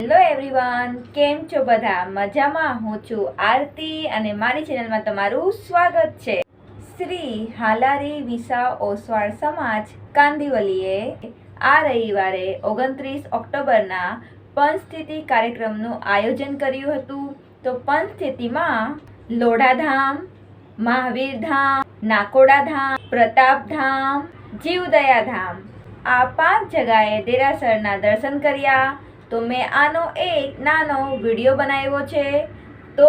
Hello everyone, કેમ છો બધા? મજામાં? હું છું આરતી અને મારી ચેનલમાં તમારું સ્વાગત છે. શ્રી હાલારી વિસા ઓસવાળ સમાજ કાંદિવલીએ આ રવિવારે 29 ઓક્ટોબરના પંચતિથિ કાર્યક્રમનું આયોજન કર્યું હતું. તો પંચતિથિમાં લોઢાધામ, મહાવીરધામ, નાકોડાધામ, પ્રતાપધામ, જીવદયાધામ આ 5 જગાએ દેરાસરના દર્શન કર્યા. તો મેં આનો એક નાનો વિડીયો બનાવ્યો છે. તો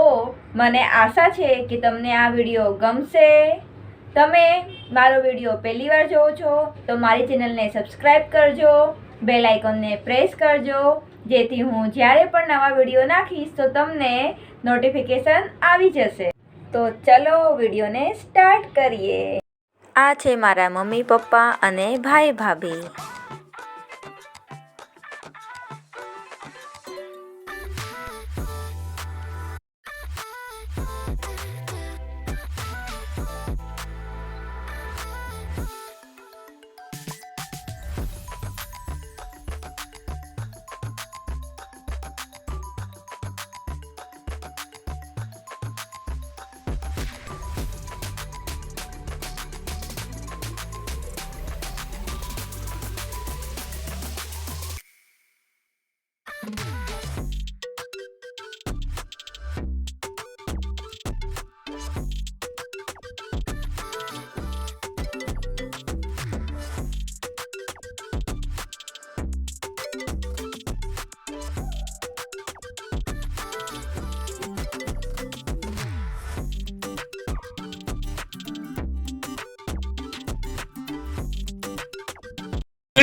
મને આશા છે કે તમને આ વિડીયો ગમશે. તમે મારો વિડીયો પહેલી વાર જોવો છો તો મારી ચેનલને સબસ્ક્રાઈબ કરજો, બેલ આઇકોનને પ્રેસ કરજો, જેથી હું જ્યારે પણ નવા વિડીયો નાખીશ તો તમને નોટિફિકેશન આવી જશે. તો ચલો વિડીયોને સ્ટાર્ટ કરીએ. આ છે મારા મમ્મી પપ્પા અને ભાઈ ભાભી.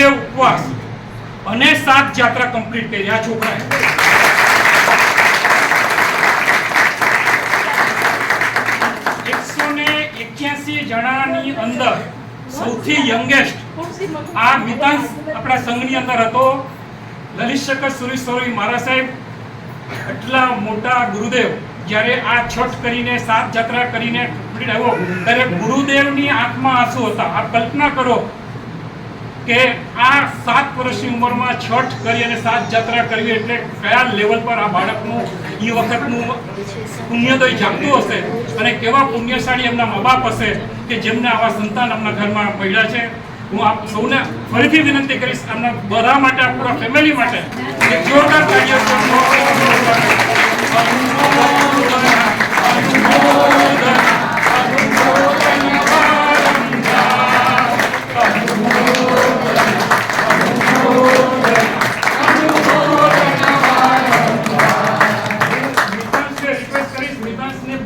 ઉપવાસ અને 7 જાત્રા કમ્પ્લીટ કરી આ છોકરાએ. 181 જણાની અંદર સૌથી યંગેસ્ટ આ મિતાંશ આપણા સંઘની અંદર હતો. લલિત શંકર સુરેશ્વરી મહારાજ સાહેબ એટલા મોટા ગુરુદેવ જ્યારે આ છઠ કરીને 7 જાત્રા કરીને કમ્પ્લીટ આવ્યો ત્યારે ગુરુદેવની આંખમાં આંસુ હતા. આપ કલ્પના કરો કે આ 7 વર્ષની ઉંમરમાં છઠ કરી અને 7 જાત્રા કરવી એટલે કયા લેવલ પર આ બાળકનું એ વખતનું પુણ્યોદય જાગતું હશે અને કેવા પુણ્યશાળી એમના મા બાપ હશે કે જેમને આવા સંતાન એમના ઘરમાં મળ્યા છે. હું આપ સૌને ફરીથી વિનંતી કરીશ, એમના બધા માટે, પૂરા ફેમિલી માટે એક જોરદાર તાળીઓ.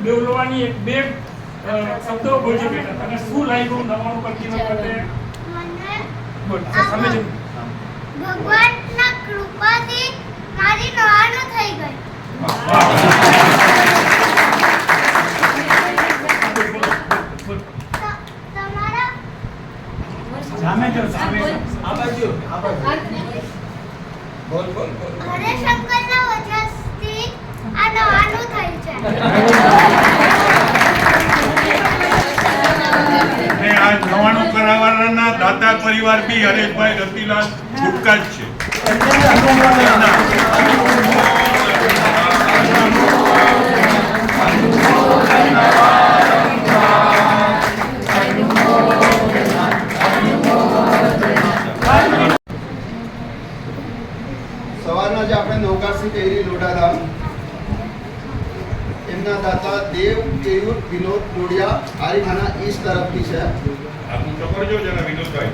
બોલવાની એક બે શબ્દો બોલજો બેટા. તને શું લાગ્યું નવાનું કરતી વખતે? બોલ સામે જો. ભગવાનના કૃપાથી મારી નવાનું થઈ ગઈ. તમારા સામે જો, સામે આ બાજુ બોલ બોલ બોલ. હરે શંકરના વજહથી આ નવાનું થઈ છે. આ નવાણું કરાવવાના દાતા પરિવાર બી હરેશભાઈ રતિલાલ ગુટકા જ છે. સવારના જે આપણે નૌકાસી કરી લોઢાધામ એમના દાતા દેવ કેયુર વિનોદ ડોડિયા આરીમાના ઈસ્ટ તરફથી છે. આપનું ટકોરજો જરા વિનોદભાઈ.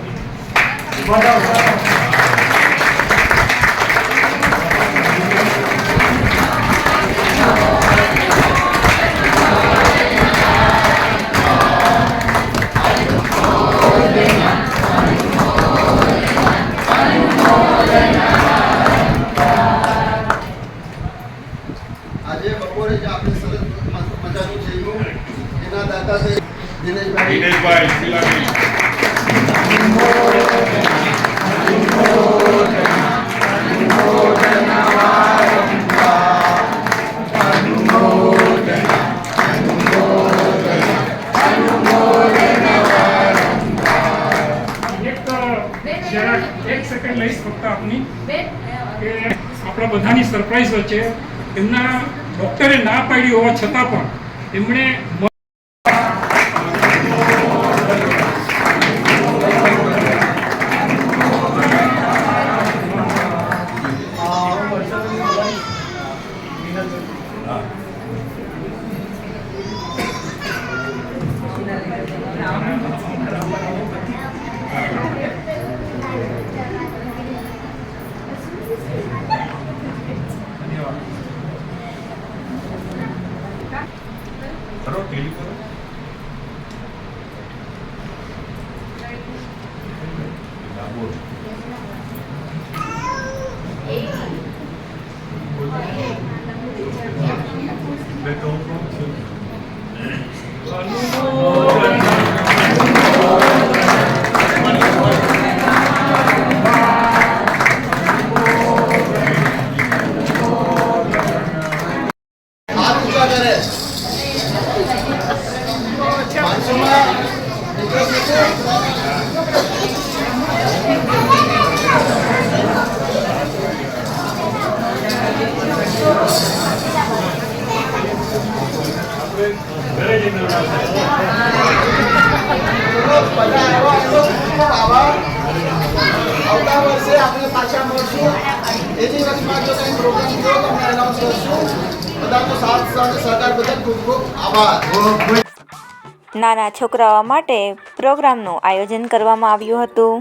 આજે બપોરે જે આપણે સરસ મજાનું જમ્યું એના દાતા છે દિનેશભાઈ શિલાજી. એક સેકન્ડ લઈશ ફક્ત આપની કે આપણે આપણા બધાની સરપ્રાઈઝ વચ્ચે એમના ડૉક્ટરે ના પાડી હોવા છતાં પણ એમણે કરો ટેલિફોન हाथ ऊंचा करे मानसूमा निकल नीचे આવતા વર્ષે આપણે પાછા મળશું એ દિવસમાં જો કંઈ પ્રોગ્રામ થયો તો અમે એનાઉન્સ કરશું બધાનો સાથ સહકાર બદલ ખૂબ ખૂબ આભાર. નાના છોકરાઓ માટે પ્રોગ્રામનું આયોજન કરવામાં આવ્યું હતું.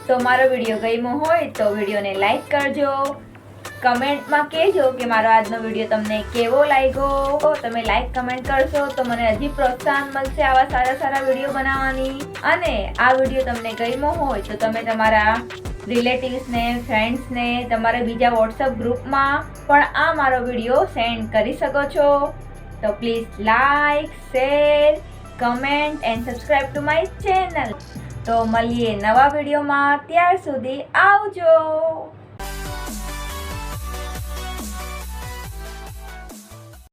તો મારો વિડીયો ગમ્યો હોય તો વિડીયોને લાઈક કરજો, કમેન્ટમાં કહેજો કે મારો આજનો વિડીયો તમને કેવો લાગ્યો. તમે લાઈક કમેન્ટ કરશો તો મને હજી પ્રોત્સાહન મળશે આવા સારા સારા વિડીયો બનાવવાની. અને આ વિડીયો તમને ગમ્યો હોય તો તમે તમારા રિલેટિવ્સને, ફ્રેન્ડ્સને, તમારા બીજા વોટ્સઅપ ગ્રુપમાં પણ આ મારો વિડીયો સેન્ડ કરી શકો છો. તો please like, share, comment and subscribe to my channel. તો મળીએ નવા વિડીયોમાં, ત્યાર સુધી આવજો.